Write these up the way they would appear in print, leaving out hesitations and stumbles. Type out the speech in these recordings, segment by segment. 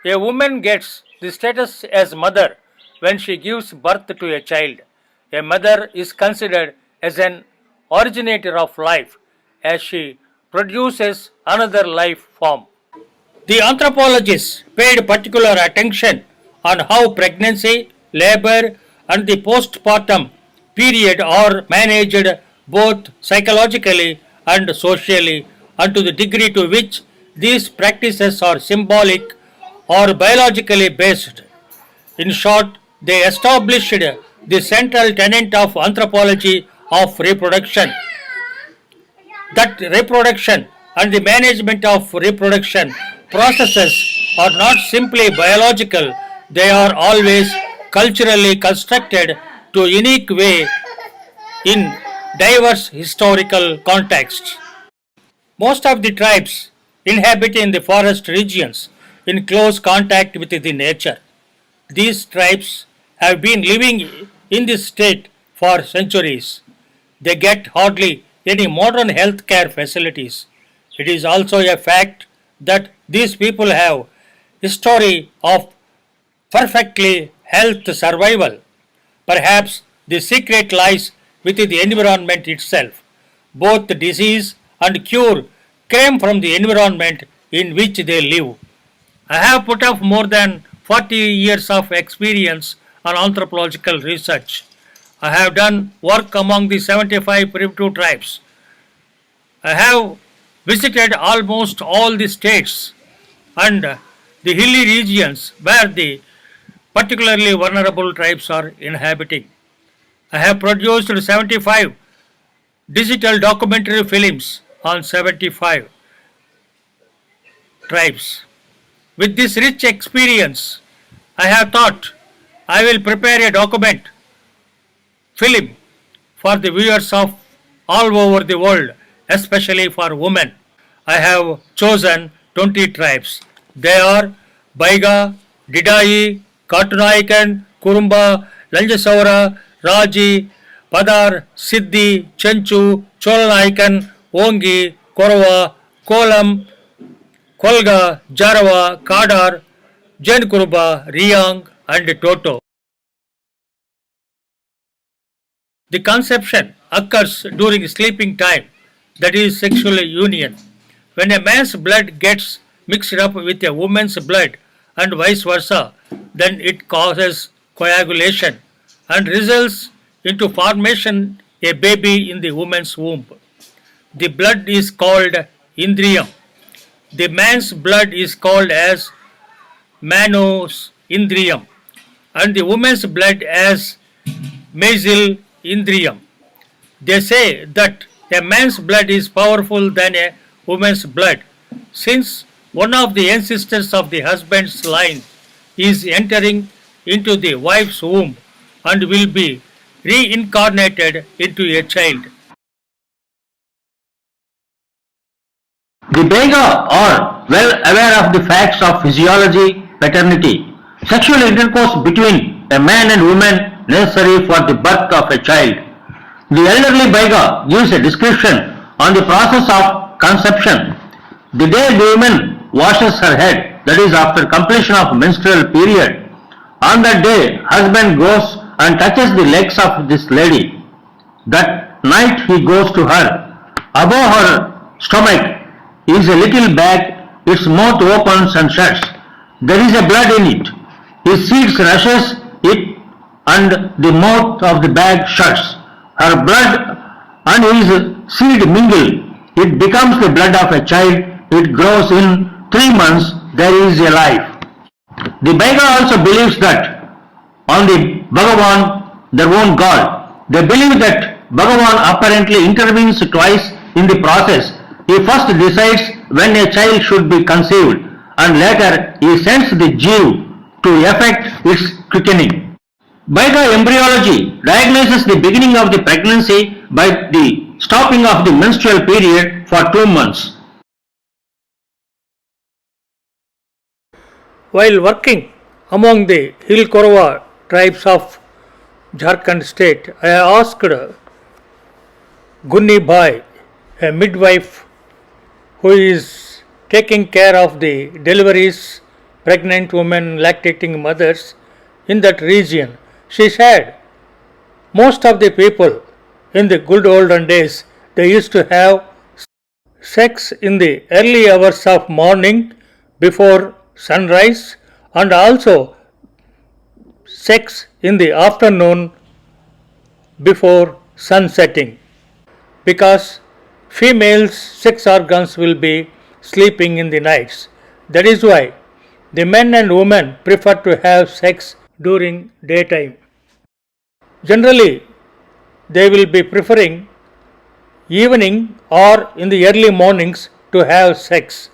A woman gets the status as mother when she gives birth to a child. A mother is considered as an originator of life as she produces another life form. The anthropologists paid particular attention on how pregnancy, labor, and the postpartum period are managed both psychologically and socially, and to the degree to which these practices are symbolic or biologically based. In short, they established the central tenet of anthropology of reproduction, that reproduction and the management of reproduction processes are not simply biological, they are always culturally constructed to unique way in diverse historical contexts. Most of the tribes inhabit in the forest regions in close contact with the nature. These tribes have been living in this state for centuries. They get hardly any modern healthcare facilities. It is also a fact that these people have history of perfectly health survival. Perhaps the secret lies within the environment itself. Both disease and cure came from the environment in which they live. I have put up more than 40 years of experience on anthropological research. I have done work among the 75 primitive tribes. I have visited almost all the states and the hilly regions where the particularly vulnerable tribes are inhabiting. I have produced 75 digital documentary films on 75 tribes. With this rich experience, I have thought I will prepare a document film for the viewers of all over the world, especially for women. I have chosen 20 tribes. They are Baiga, Didai, Katunaikan, Kurumba, Lanjasaura, Raji, Padar, Siddhi, Chenchu, Cholanaikan, Ongi, Korova, Kolam, Kolga, Jarawa, Kadar, Jankuruba, Riang, and Toto. The conception occurs during sleeping time, that is sexual union. When a man's blood gets mixed up with a woman's blood and vice versa, then it causes coagulation and results into formation a baby in the woman's womb. The blood is called indriyam. The man's blood is called as manos indriyam and the woman's blood as mesil indriyam. They say that a man's blood is powerful than a woman's blood, since one of the ancestors of the husband's line is entering into the wife's womb and will be reincarnated into a child. The Bega are well aware of the facts of physiology, paternity, sexual intercourse between a man and woman necessary for the birth of a child. The elderly Bega gives a description on the process of conception. The day the woman washes her head, that is after completion of menstrual period, on that day husband goes and touches the legs of this lady. That night he goes to her. Above her stomach is a little bag, its mouth opens and shuts. There is a blood in it. His seeds rushes it and the mouth of the bag shuts. Her blood and his seed mingle. It becomes the blood of a child. It grows in 3 months. There is a life. The Baiga also believes that on the Bhagavan, their own God. They believe that Bhagavan apparently intervenes twice in the process. He first decides when a child should be conceived and later he sends the Jeev to effect its quickening. Baiga embryology diagnoses the beginning of the pregnancy by the stopping of the menstrual period for 2 months. While working among the Hill Korwa tribes of Jharkhand state, I asked Gunni Bhai, a midwife who is taking care of the deliveries pregnant women, lactating mothers in that region. She said most of the people in the good olden days they used to have sex in the early hours of morning before sunrise and also sex in the afternoon before sun setting because females sex organs will be sleeping in the nights. That is why the men and women prefer to have sex during daytime. Generally, they will be preferring evening or in the early mornings to have sex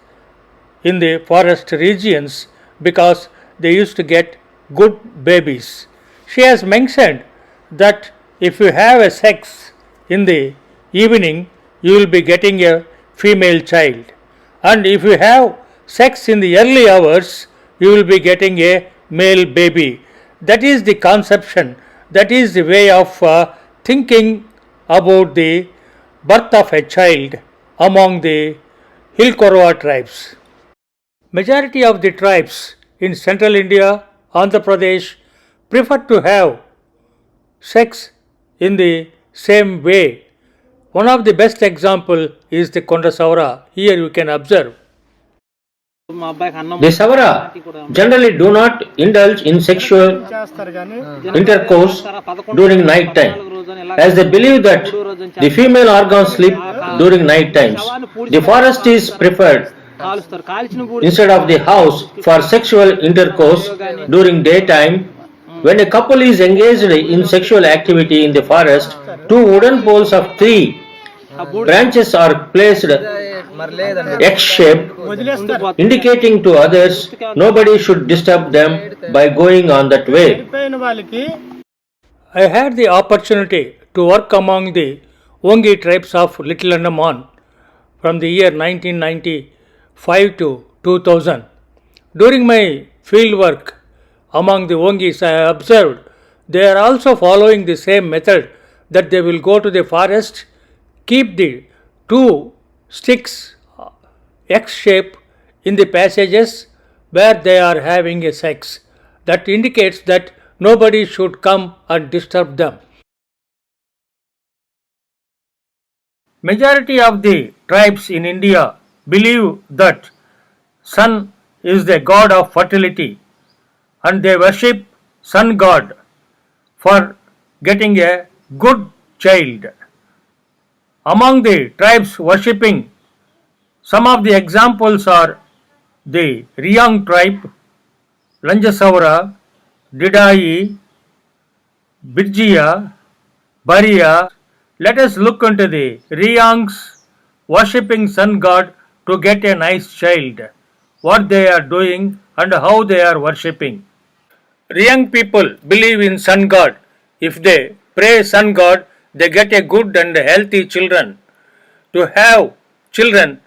in the forest regions because they used to get good babies. She has mentioned that if you have a sex in the evening, you will be getting a female child, and if you have sex in the early hours, you will be getting a male baby. That is the conception, that is the way of thinking about the birth of a child among the Hill Korwa tribes. Majority of the tribes in central India, Andhra Pradesh prefer to have sex in the same way. One of the best example is the Konda Saura. Here you can observe. The Savara generally do not indulge in sexual intercourse during night time, as they believe that the female organs sleep during night times. The forest is preferred instead of the house for sexual intercourse during daytime. When a couple is engaged in sexual activity in the forest, two wooden poles of 3 branches are placed X-shaped, indicating to others nobody should disturb them by going on that way. I had the opportunity to work among the Ongi tribes of Little Andaman from the year 1995 to 2000. During my field work among the Ongis, I observed they are also following the same method, that they will go to the forest, keep the 2 sticks X shape in the passages where they are having a sex. That indicates that nobody should come and disturb them. Majority of the tribes in India believe that sun is the god of fertility and they worship sun god for getting a good child. Among the tribes worshipping, some of the examples are the Riyang tribe, Lanjasaura, Didai, Birjia, Baria. Let us look into the Riyangs worshipping sun god to get a nice child, what they are doing and how they are worshipping. Riyang people believe in sun god. If they pray sun god, they get a good and healthy children. To have children,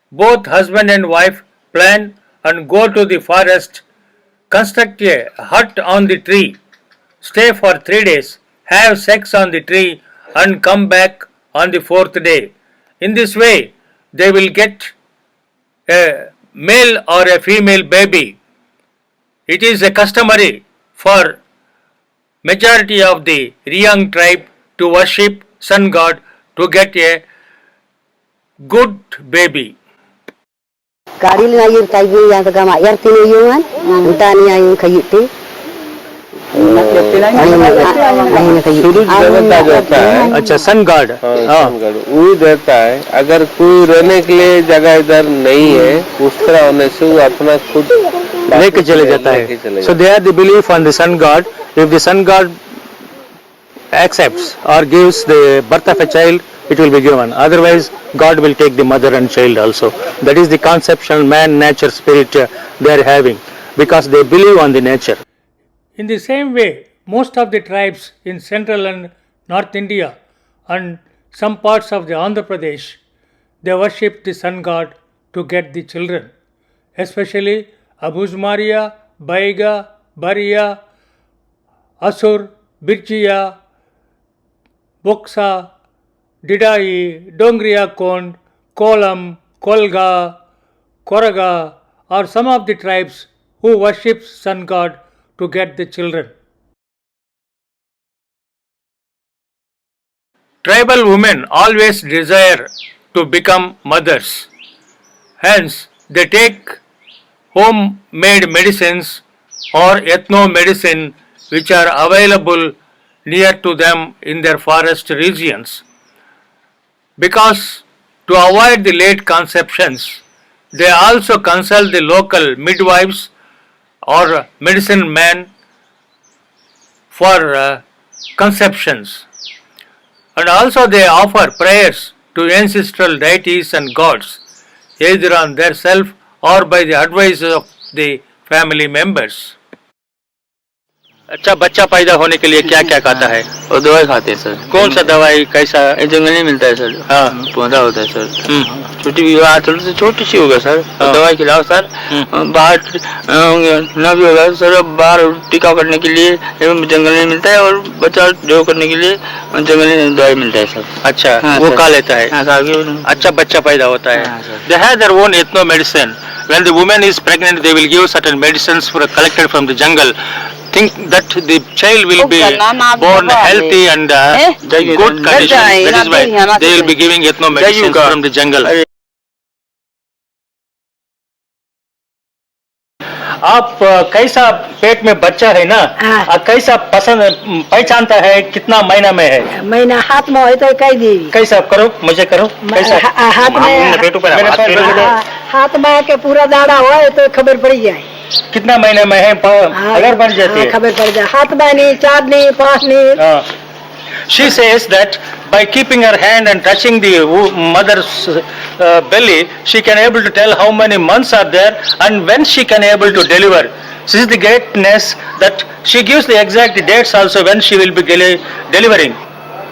both husband and wife plan and go to the forest, construct a hut on the tree, stay for 3 days, have sex on the tree and come back on the 4th day. In this way, they will get a male or a female baby. It is a customary for majority of the Riyang tribe to worship sun god to get a good baby. Karil ngayon kayo yang kagama yang tinuyungan untani yang kayu ti सूरज देवता देता है। अच्छा sun god वही देता है। अगर कोई रहने के लिए जगह इधर नहीं है, उस तरह होने से वो अपना खुद लेके चले जाता है. So they are the belief on the sun god. If the sun god accepts or gives the birth of a child, it will be given. Otherwise, God will take the mother and child also. That is the conception man, nature, spirit they are having, because they believe on the nature. In the same way, most of the tribes in central and north India and some parts of the Andhra Pradesh, they worship the sun god to get the children, especially Abuzmaria, Baiga, Baria, Asur, Birchiya, Boksa, Didai, Dongriya Kond, Kolam, Kolga, Koraga are some of the tribes who worships sun god to get the children. Tribal women always desire to become mothers. Hence, they take home-made medicines or ethno-medicine which are available near to them in their forest regions. Because to avoid the late conceptions, they also consult the local midwives or medicine men for conceptions. And also they offer prayers to ancestral deities and gods, either on their self or by the advice of the family members. अच्छा, बच्चा पैदा होने के लिए क्या क्या खाता है? और दवाई खाते हैं सर। कौन सा दवाई, कैसा? ये जंगल में मिलता है सर। हाँ, पौधा होता है सर। छोटी विवाह थोड़ी सी छोटी सी होगा सर। दवाई खिलाओ सर। बाहर ना भी होगा सर, बाहर टिकाव करने के लिए जंगल में मिलता है, और बच्चा जो करने के लिए जंगल में दवाई मिलता है सर। अच्छा, हाँ, वो सर। खा लेता है। हाँ, अच्छा बच्चा पैदा होता है। हाँ, sir. They have their own ethno medicine. When the woman is pregnant, they will give certain medicines collected from the jungle. Think that the child will be born healthy and good condition. That is why they will be giving ethno medicines from the jungle. आप कैसा पेट में बच्चा है ना, कैसा पसंद पहचानता है, कितना महीना में है? महीना हाथ में हो तो कह दी कैसा करो, मुझे करो, कैसा? हाथ में हाथ में के पूरा दाड़ा हो तो खबर पड़ जाए कितना महीने में है, खबर पड़ जाती है। खबर पड़ जाए, हाथ में नहीं, 4 नहीं, 5 नहीं। She says that by keeping her hand and touching the mother's belly, she can able to tell how many months are there and when she can able to deliver. This is the greatness that she gives the exact dates also when she will be delivering.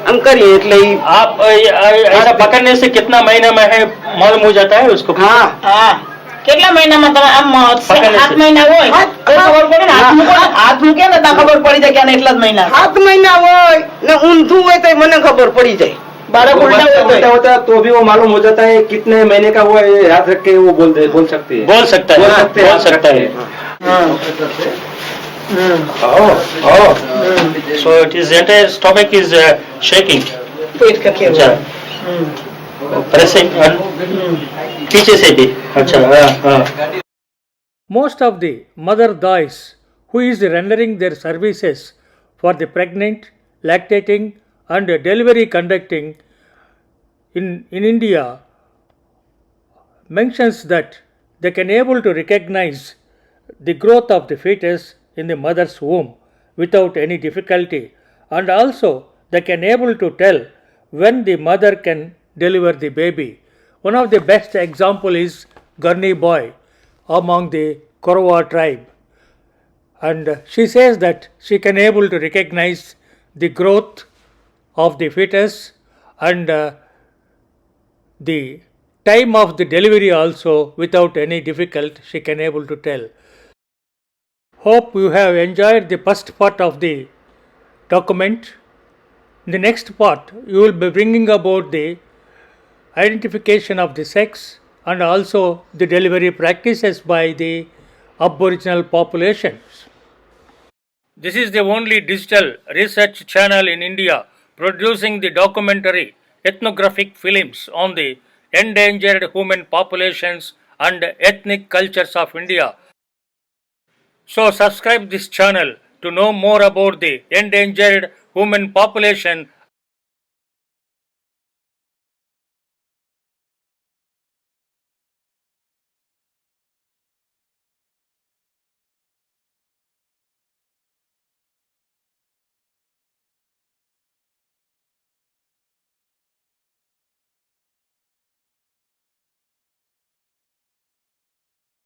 हम करिए એટલે आप ऐसा पकड़ने से कितना महीने में है मालूम हो जाता है उसको? हाँ કેટલા મહિનામાં તમે આમ પકડે 7 છે. મહિના હોય તો ખબર પડે ને, હાથ મૂકે ને તો ખબર પડી જાય કે આને એટલા જ મહિના. 7 મહિના હોય ને ઊંધું હોય તો મને ખબર પડી જાય। બાળક ઉલટા હોય તો होता है तो भी वो मालूम हो जाता है कितने महीने का हुआ है, याद रख के वो बोल सकती है। बोल सकता है, बोल सकता है। So it is entire stomach is shaking. પેટ કકે अच्छा, pressing and पीछे से भी। अच्छा, हाँ। Most of the mother dies who is rendering their services for the pregnant, lactating and delivery conducting in India mentions that they can able to recognize the growth of the fetus in the mother's womb without any difficulty, and also they can able to tell when the mother can deliver the baby. One of the best example is Gurney boy among the Korwa tribe, and she says that she can able to recognize the growth of the fetus and the time of the delivery also without any difficulty she can able to tell. Hope you have enjoyed the first part of the document. In the next part you will be bringing about the identification of the sex and also the delivery practices by the aboriginal populations. This is the only digital research channel in India producing the documentary ethnographic films on the endangered human populations and ethnic cultures of India. So subscribe this channel to know more about the endangered human population